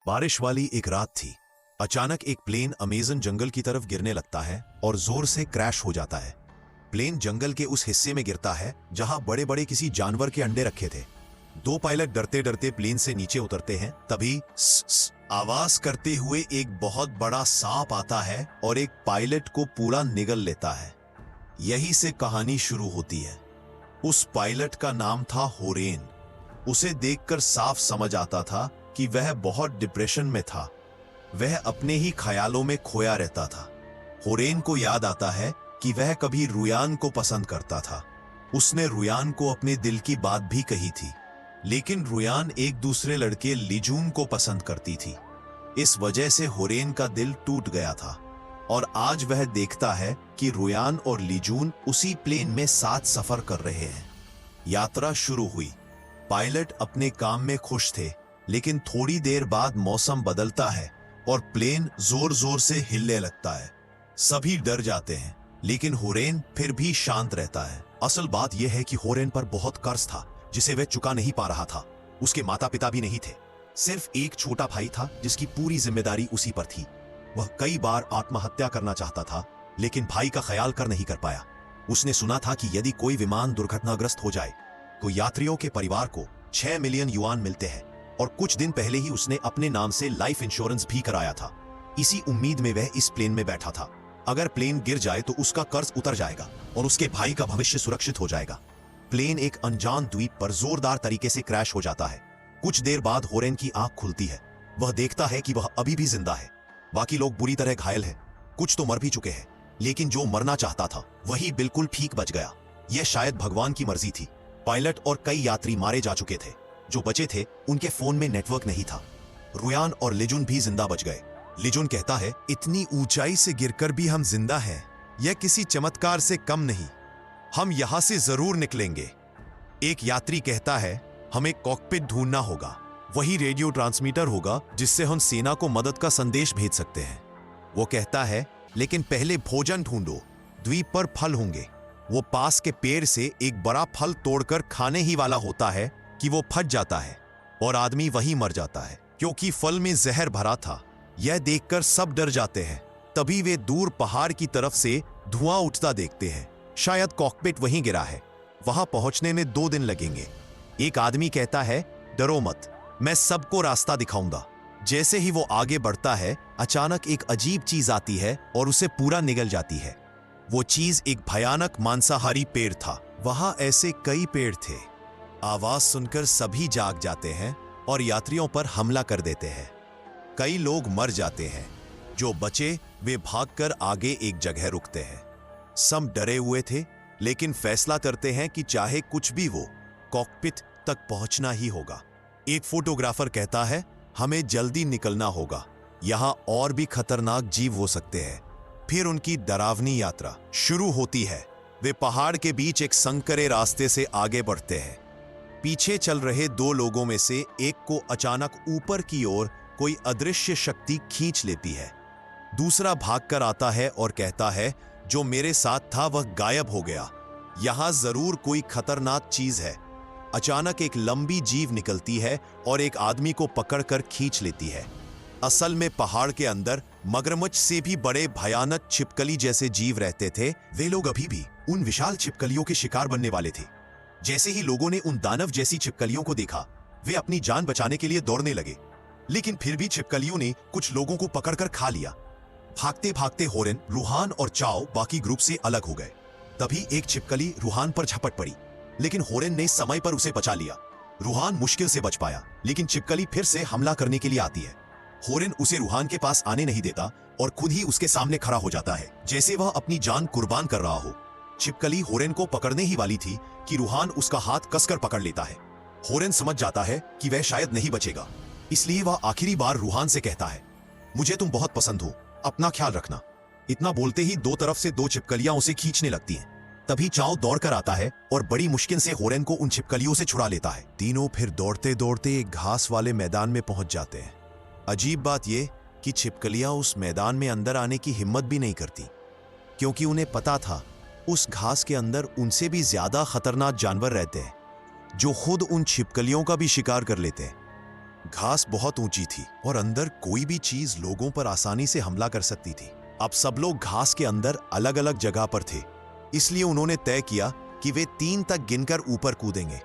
बारिश वाली एक रात थी। अचानक एक प्लेन अमेज़न जंगल की तरफ गिरने लगता है और जोर से क्रैश हो जाता है। प्लेन जंगल के उस हिस्से में गिरता है जहां बड़े बड़े किसी जानवर के अंडे रखे थे। दो पायलट डरते डरते प्लेन से नीचे उतरते हैं। तभी स आवाज करते हुए एक बहुत बड़ा सांप आता है और एक पायलट को पूरा निगल लेता है। यही से कहानी शुरू होती है। उस पायलट का नाम था होरेन। उसे देखकर साफ समझ आता था कि वह बहुत डिप्रेशन में था। वह अपने ही ख्यालों में खोया रहता था। होरेन को याद आता है कि वह कभी रुयान को पसंद करता था। उसने रुयान को अपने दिल की बात भी कही थी, लेकिन रुयान एक दूसरे लड़के लिजून को पसंद करती थी। इस वजह से होरेन का दिल टूट गया था और आज वह देखता है कि रुयान और लिजून उसी प्लेन में साथ सफर कर रहे हैं। यात्रा शुरू हुई। पायलट अपने काम में खुश थे, लेकिन थोड़ी देर बाद मौसम बदलता है और प्लेन जोर जोर से हिलने लगता है। सभी डर जाते हैं, लेकिन होरेन फिर भी शांत रहता है। असल बात यह है कि होरेन पर बहुत कर्ज था जिसे वह चुका नहीं पा रहा था। उसके माता पिता भी नहीं थे, सिर्फ एक छोटा भाई था जिसकी पूरी जिम्मेदारी उसी पर थी। वह कई बार आत्महत्या करना चाहता था, लेकिन भाई का ख्याल कर नहीं कर पाया। उसने सुना था कि यदि कोई विमान दुर्घटनाग्रस्त हो जाए तो यात्रियों के परिवार को 6 मिलियन युआन मिलते हैं, और कुछ दिन पहले ही उसने अपने नाम से लाइफ इंश्योरेंस भी कराया था। इसी उम्मीद में वह इस प्लेन में बैठा था। अगर प्लेन गिर जाए तो उसका कर्ज उतर जाएगा और उसके भाई का भविष्य सुरक्षित हो जाएगा। प्लेन एक अनजान द्वीप पर जोरदार तरीके से क्रैश हो जाता है। कुछ देर बाद होरेन की आंख खुलती है। वह देखता है कि वह अभी भी जिंदा है। बाकी लोग बुरी तरह घायल हैं, कुछ तो मर भी चुके हैं, लेकिन जो मरना चाहता था वही बिल्कुल ठीक बच गया। यह शायद भगवान की मर्जी थी। पायलट और कई यात्री मारे जा चुके थे। जो बचे थे उनके फोन में नेटवर्क नहीं था। रुयान और लिजुन भी जिंदा बच गए। लिजुन कहता है, इतनी ऊंचाई से गिरकर भी हम जिंदा हैं, यह किसी चमत्कार से कम नहीं। हम यहां से जरूर निकलेंगे। एक यात्री कहता है, हमें कॉकपिट ढूंढना होगा। वही रेडियो ट्रांसमीटर होगा जिससे हम सेना को मदद का संदेश भेज सकते हैं। वो कहता है, लेकिन पहले भोजन ढूंढो। द्वीप पर फल होंगे। वो पास के पेड़ से एक बड़ा फल तोड़कर खाने ही वाला होता है कि वो फट जाता है और आदमी वही मर जाता है, क्योंकि फल में जहर भरा था। यह देखकर सब डर जाते हैं। तभी वे दूर पहाड़ की तरफ से धुआं उठता देखते हैं। शायद कॉकपिट वहीं गिरा है। वहां पहुंचने में 2 दिन लगेंगे। एक आदमी कहता है, डरो मत, मैं सबको रास्ता दिखाऊंगा। जैसे ही वो आगे बढ़ता है, अचानक एक अजीब चीज आती है और उसे पूरा निगल जाती है। वो चीज एक भयानक मांसाहारी पेड़ था। वहां ऐसे कई पेड़ थे। आवाज सुनकर सभी जाग जाते हैं और यात्रियों पर हमला कर देते हैं। कई लोग मर जाते हैं। जो बचे वे भागकर आगे एक जगह रुकते हैं। सब डरे हुए थे, लेकिन फैसला करते हैं कि चाहे कुछ भी हो, कॉकपिट तक पहुंचना ही होगा। एक फोटोग्राफर कहता है, हमें जल्दी निकलना होगा, यहां और भी खतरनाक जीव हो सकते हैं। फिर उनकी डरावनी यात्रा शुरू होती है। वे पहाड़ के बीच एक संकरे रास्ते से आगे बढ़ते हैं। पीछे चल रहे 2 लोगों में से एक को अचानक ऊपर की ओर कोई अदृश्य शक्ति खींच लेती है। दूसरा भागकर आता है और कहता है, जो मेरे साथ था वह गायब हो गया। यहां जरूर कोई खतरनाक चीज है। अचानक एक लंबी जीव निकलती है और एक आदमी को पकड़कर खींच लेती है। असल में पहाड़ के अंदर मगरमच्छ से भी बड़े भयानक छिपकली जैसे जीव रहते थे। वे लोग अभी भी उन विशाल छिपकलियों के शिकार बनने वाले थे। जैसे ही लोगों ने उन दानव जैसी छिपकलियों को देखा, वे अपनी जान बचाने के लिए दौड़ने लगे, लेकिन फिर भी छिपकलियों ने कुछ लोगों को पकड़कर खा लिया। भागते भागते होरेन, रूहान और चाओ बाकी ग्रुप से अलग हो गए। तभी एक छिपकली रूहान पर झपट पड़ी, लेकिन होरेन ने समय पर उसे बचा लिया। रूहान मुश्किल से बच पाया, लेकिन छिपकली फिर से हमला करने के लिए आती है। होरेन उसे रूहान के पास आने नहीं देता और खुद ही उसके सामने खड़ा हो जाता है, जैसे वह अपनी जान कुर्बान कर रहा हो। छिपकली होरेन को पकड़ने ही वाली थी कि रूहान उसका हाथ कसकर पकड़ लेता है। होरेन समझ जाता है कि वह शायद नहीं बचेगा, इसलिए वह आखिरी बार रूहान से कहता है, मुझे तुम बहुत पसंद हो, अपना ख्याल रखना। इतना बोलते ही 2 तरफ से 2 छिपकलियां उसे खींचने लगती हैं। तभी चाओ दौड़कर आता है और बड़ी मुश्किल से होरेन को उन छिपकलियों से छुड़ा लेता है। तीनों फिर दौड़ते दौड़ते एक घास वाले मैदान में पहुंच जाते हैं। अजीब बात यह कि छिपकलियां उस मैदान में अंदर आने की हिम्मत भी नहीं करती, क्योंकि उन्हें पता था उस घास के अंदर उनसे भी ज्यादा खतरनाक जानवर रहते हैं, जो खुद उन छिपकलियों का भी शिकार कर लेते हैं। घास बहुत ऊंची थी और अंदर कोई भी चीज लोगों पर आसानी से हमला कर सकती थी। अब सब लोग घास के अंदर अलग अलग जगह पर थे, इसलिए उन्होंने तय किया कि वे 3 तक गिनकर ऊपर कूदेंगे।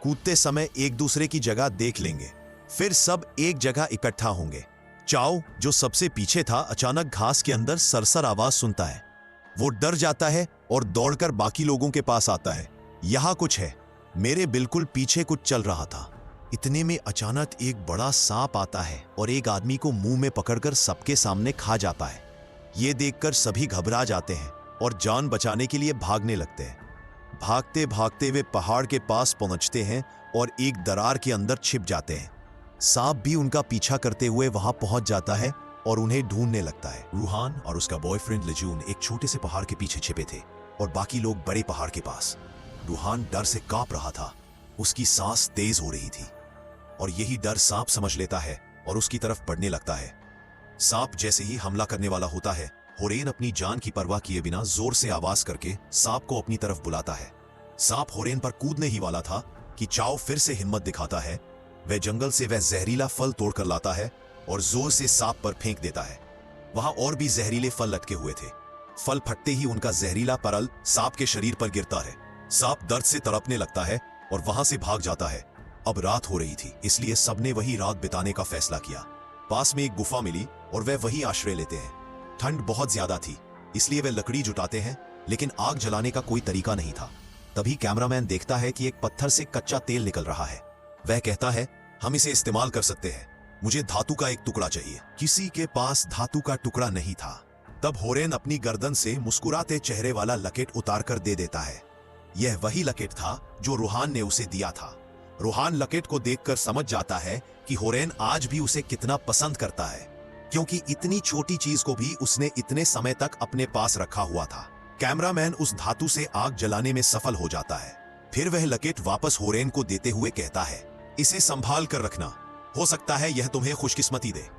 कूदते समय एक दूसरे की जगह देख लेंगे, फिर सब एक जगह इकट्ठा होंगे। चाओ, जो सबसे पीछे था, अचानक घास के अंदर सरसर आवाज सुनता है। वो डर जाता है और दौड़कर बाकी लोगों के पास आता है। यहां कुछ है, मेरे बिल्कुल पीछे कुछ चल रहा था। इतने में अचानक एक बड़ा सांप आता है और एक आदमी को मुंह में पकड़कर सबके सामने खा जाता है। ये देखकर सभी घबरा जाते हैं और जान बचाने के लिए भागने लगते हैं। भागते भागते वे पहाड़ के पास पहुंचते हैं और एक दरार के अंदर छिप जाते हैं। सांप भी उनका पीछा करते हुए वहां पहुंच जाता है और उन्हें ढूंढने लगता है। रूहान और उसका बॉयफ्रेंड लिजून एक छोटे से पहाड़ के पीछे छिपे थे और बाकी लोग बड़े पहाड़ के पास। रूहान डर से कांप रहा था, उसकी सांस तेज हो रही थी और यही डर सांप समझ लेता है और उसकी तरफ बढ़ने लगता है। सांप जैसे ही हमला करने वाला होता है, होरेन अपनी जान की परवाह किए बिना जोर से आवाज करके सांप को अपनी तरफ बुलाता है। सांप होरेन पर कूदने ही वाला था कि चाओ फिर से हिम्मत दिखाता है। वह जंगल से वह जहरीला फल तोड़कर लाता है और जोर से सांप पर फेंक देता है। वहां और भी जहरीले फल लटके हुए थे। फल फटते ही उनका जहरीला परल सांप के शरीर पर गिरता है। सांप दर्द से तड़पने लगता है और वहां से भाग जाता है। अब रात हो रही थी, इसलिए सबने वही रात बिताने का फैसला किया। पास में एक गुफा मिली और वह वही आश्रय लेते हैं। ठंड बहुत ज्यादा थी, इसलिए वे लकड़ी जुटाते हैं, लेकिन आग जलाने का कोई तरीका नहीं था। तभी कैमरामैन देखता है कि एक पत्थर से कच्चा तेल निकल रहा है। वह कहता है, हम इसे इस्तेमाल कर सकते हैं, मुझे धातु का एक टुकड़ा चाहिए। किसी के पास धातु का टुकड़ा नहीं था। तब होरेन अपनी गर्दन से मुस्कुराते चेहरे वाला लकेट उतार कर दे देता है। यह वही लकेट था जो रूहान ने उसे दिया था। रूहान लकेट को देखकर समझ जाता है कि होरेन आज भी उसे कितना पसंद करता है, क्योंकि इतनी छोटी चीज को भी उसने इतने समय तक अपने पास रखा हुआ था। कैमरामैन उस धातु से आग जलाने में सफल हो जाता है। फिर वह लकेट वापस होरेन को देते हुए कहता है, इसे संभाल कर रखना, हो सकता है यह तुम्हें खुशकिस्मती दे।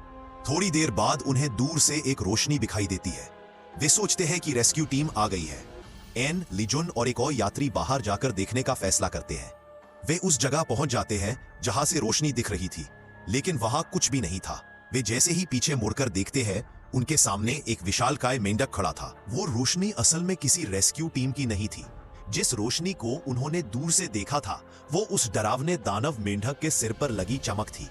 थोड़ी देर बाद उन्हें दूर से एक रोशनी दिखाई देती है। वे सोचते हैं कि रेस्क्यू टीम आ गई है। एन, लिजुन और एक और यात्री बाहर जाकर देखने का फैसला करते हैं। वे उस जगह पहुंच जाते हैं जहां से रोशनी दिख रही थी, लेकिन वहां कुछ भी नहीं था। वे जैसे ही पीछे मुड़कर देखते हैं, उनके सामने एक विशालकाय मेंढक खड़ा था। वो रोशनी असल में किसी रेस्क्यू टीम की नहीं थी। जिस रोशनी को उन्होंने दूर से देखा था, वो उस डरावने दानव मेंढक के सिर पर लगी चमक थी।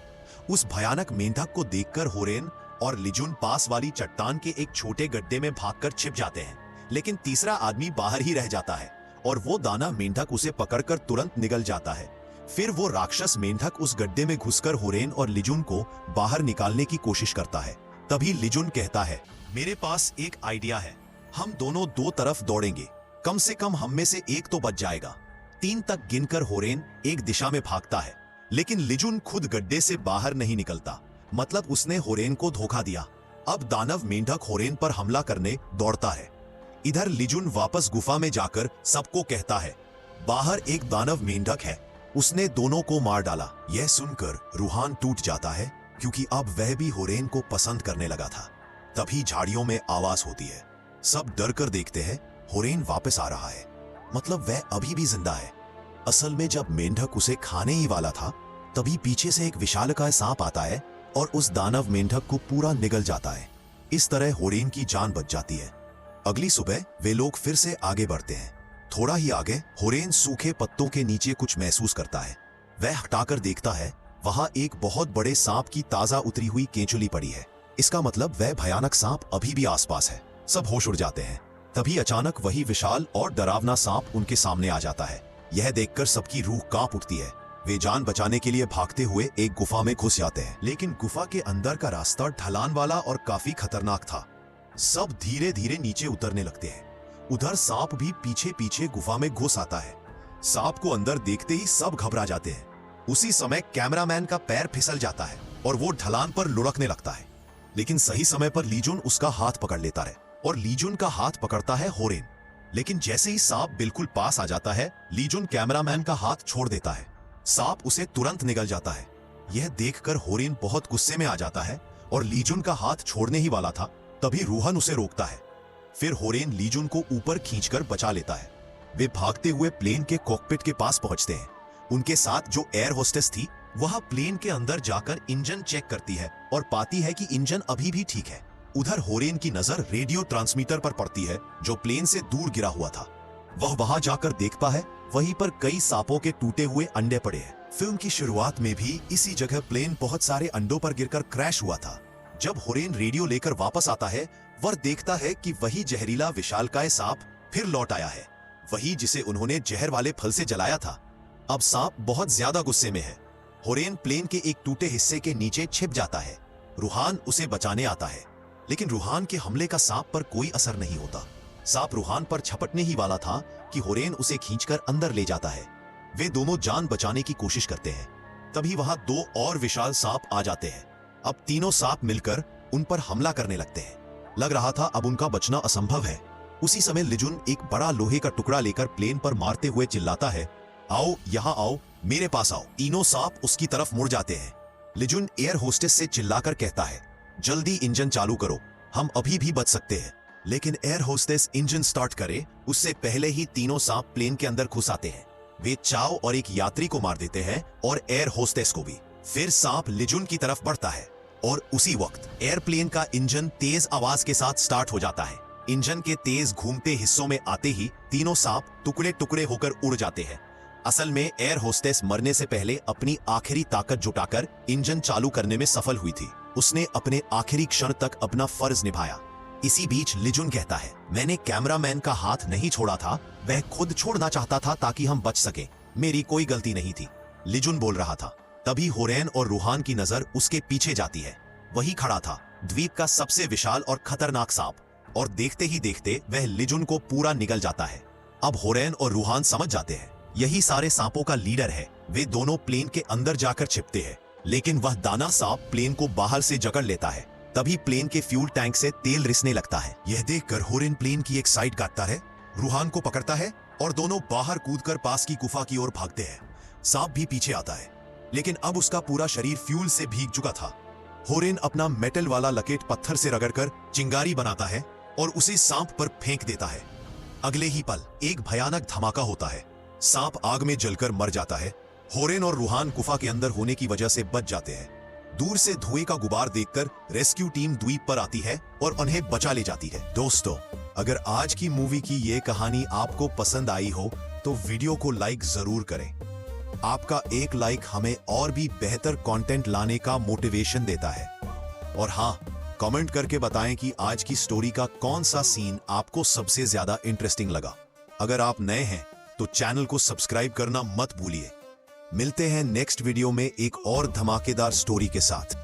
उस भयानक मेंढक को देखकर होरेन और लिजुन पास वाली चट्टान के एक छोटे गड्ढे में भागकर छिप जाते हैं, लेकिन तीसरा आदमी बाहर ही रह जाता है और वो दाना मेंढक उसे पकड़कर तुरंत निगल जाता है। फिर वो राक्षस मेंढक उस गड्ढे में घुसकर होरेन और लिजुन को बाहर निकालने की कोशिश करता है। तभी लिजुन कहता है, मेरे पास एक आइडिया है, हम दोनों दो तरफ दौड़ेंगे, कम से कम हम में से एक तो बच जाएगा। 3 तक गिनकर होरेन एक दिशा में भागता है, लेकिन लिजुन खुद गड्ढे से बाहर नहीं निकलता, मतलब उसने होरेन को धोखा दिया। अब दानव मेंढक होरेन पर हमला करने दौड़ता है। इधर लिजुन वापस गुफा में जाकर सबको कहता है, बाहर एक दानव मेंढक है, उसने दोनों को मार डाला। यह सुनकर रूहान टूट जाता है, क्योंकि अब वह भी होरेन को पसंद करने लगा था। तभी झाड़ियों में आवाज होती है। सब डर कर देखते हैं, होरेन वापस आ रहा है, मतलब वह अभी भी जिंदा है। असल में जब मेंढक उसे खाने ही वाला था, तभी पीछे से एक विशालकाय सांप आता है और उस दानव मेंढक को पूरा निगल जाता है। इस तरह होरेन की जान बच जाती है। अगली सुबह वे लोग फिर से आगे बढ़ते हैं। थोड़ा ही आगे होरेन सूखे पत्तों के नीचे कुछ महसूस करता है। वह हटाकर देखता है, वहां एक बहुत बड़े सांप की ताजा उतरी हुई केंचुली पड़ी है। इसका मतलब वह भयानक सांप अभी भी आसपास है। सब होश उड़ जाते हैं। तभी अचानक वही विशाल और डरावना सांप उनके सामने आ जाता है। यह देखकर सबकी रूह कांप उठती है। वे जान बचाने के लिए भागते हुए एक गुफा में घुस जाते हैं, लेकिन गुफा के अंदर का रास्ता ढलान वाला और काफी खतरनाक था। सब धीरे धीरे नीचे उतरने लगते हैं। उधर सांप भी पीछे पीछे गुफा में घुस आता है। सांप को अंदर देखते ही सब घबरा जाते हैं। उसी समय कैमरामैन का पैर फिसल जाता है और वो ढलान पर लुढ़कने लगता है, लेकिन सही समय पर लीजुन उसका हाथ पकड़ लेता है और लीजुन का हाथ पकड़ता है होरेन। लेकिन जैसे ही सांप बिल्कुल पास आ जाता है, लीजुन कैमरामैन का हाथ छोड़ देता है। सांप उसे तुरंत निगल जाता है। यह देखकर होरेन बहुत गुस्से में आ जाता है और लीजुन का हाथ छोड़ने ही वाला था, तभी रूहन उसे रोकता है। फिर होरेन लीजुन को ऊपर खींचकर बचा लेता है। वे भागते हुए प्लेन के कॉकपिट के पास पहुंचते हैं। उनके साथ जो एयर होस्टेस थी वह प्लेन के अंदर जाकर इंजन चेक करती है और पाती है कि इंजन अभी भी ठीक है। उधर होरेन की नजर रेडियो ट्रांसमीटर पर पड़ती है जो प्लेन से दूर गिरा हुआ था। वह वहां जाकर देखता है वहीं पर कई सांपों के टूटे हुए अंडे पड़े हैं। फिल्म की शुरुआत में भी इसी जगह प्लेन बहुत सारे अंडों पर गिरकर क्रैश हुआ था। जब होरेन रेडियो लेकर वापस आता है वह देखता है कि वही जहरीला विशालकाय सांप फिर लौट आया है, वही जिसे उन्होंने जहर वाले फल से जलाया था। अब सांप बहुत ज्यादा गुस्से में है। होरेन प्लेन के एक टूटे हिस्से के नीचे छिप जाता है। रूहान उसे बचाने आता है, लेकिन रूहान के हमले का सांप पर कोई असर नहीं होता। सांप रूहान पर झपटने ही वाला था कि होरेन उसे खींचकर अंदर ले जाता है। वे दोनों जान बचाने की कोशिश करते हैं। तभी वहां दो और विशाल सांप आ जाते हैं। अब तीनों सांप मिलकर उन पर हमला करने लगते हैं। लग रहा था अब उनका बचना असंभव है। उसी समय लिजुन एक बड़ा लोहे का टुकड़ा लेकर प्लेन पर मारते हुए चिल्लाता है, आओ यहाँ आओ, मेरे पास आओ। तीनों सांप उसकी तरफ मुड़ जाते हैं। लिजुन एयर होस्टेस से चिल्लाकर कहता है, जल्दी इंजन चालू करो, हम अभी भी बच सकते हैं। लेकिन एयर होस्टेस इंजन स्टार्ट करे उससे पहले ही तीनों सांप प्लेन के अंदर घुस आते हैं। वे चाओ और एक यात्री को मार देते हैं और एयर होस्टेस को भी। फिर सांप लिजुन की तरफ बढ़ता है और उसी वक्त एयरप्लेन का इंजन तेज आवाज के साथ स्टार्ट हो जाता है। इंजन के तेज घूमते हिस्सों में आते ही तीनों सांप टुकड़े टुकड़े होकर उड़ जाते हैं। असल में एयर होस्टेस मरने से पहले अपनी आखिरी ताकत जुटाकर इंजन चालू करने में सफल हुई थी। उसने अपने आखिरी क्षण तक अपना फर्ज निभाया। इसी बीच लिजुन कहता है, मैंने कैमरामैन का हाथ नहीं छोड़ा था, वह खुद छोड़ना चाहता था ताकि हम बच सके। मेरी कोई गलती नहीं थी। लिजुन बोल रहा था। तभी होरेन और रूहान की नजर उसके पीछे जाती है। वही खड़ा था द्वीप का सबसे विशाल और खतरनाक सांप, और देखते ही देखते वह लिजुन को पूरा निगल जाता है। अब होरेन और रूहान समझ जाते हैं यही सारे सांपों का लीडर है। वे दोनों प्लेन के अंदर जाकर छिपते हैं, लेकिन वह दाना सांप प्लेन को बाहर से जकड़ लेता है। तभी प्लेन के फ्यूल टैंक से तेल रिसने लगता है। यह देखकर होरेन प्लेन की एक साइड काटता है, रूहान को पकड़ता है और दोनों बाहर कूदकर पास की गुफा की ओर भागते हैं। सांप भी पीछे आता है, लेकिन अब उसका पूरा शरीर फ्यूल से भीग चुका था। होरेन अपना मेटल वाला लकेट पत्थर से रगड़कर चिंगारी बनाता है और उसे सांप पर फेंक देता है। अगले ही पल एक भयानक धमाका होता है। सांप आग में जलकर मर जाता है। होरेन और रूहान गुफा के अंदर होने की वजह से बच जाते हैं। दूर से धुएं का गुबार देखकर रेस्क्यू टीम द्वीप पर आती है और उन्हें बचा ले जाती है। दोस्तों, अगर आज की मूवी की ये कहानी आपको पसंद आई हो तो वीडियो को लाइक जरूर करें। आपका एक लाइक हमें और भी बेहतर कंटेंट लाने का मोटिवेशन देता है। और हाँ, कमेंट करके बताएं कि आज की स्टोरी का कौन सा सीन आपको सबसे ज्यादा इंटरेस्टिंग लगा। अगर आप नए हैं तो चैनल को सब्सक्राइब करना मत भूलिए। मिलते हैं नेक्स्ट वीडियो में एक और धमाकेदार स्टोरी के साथ।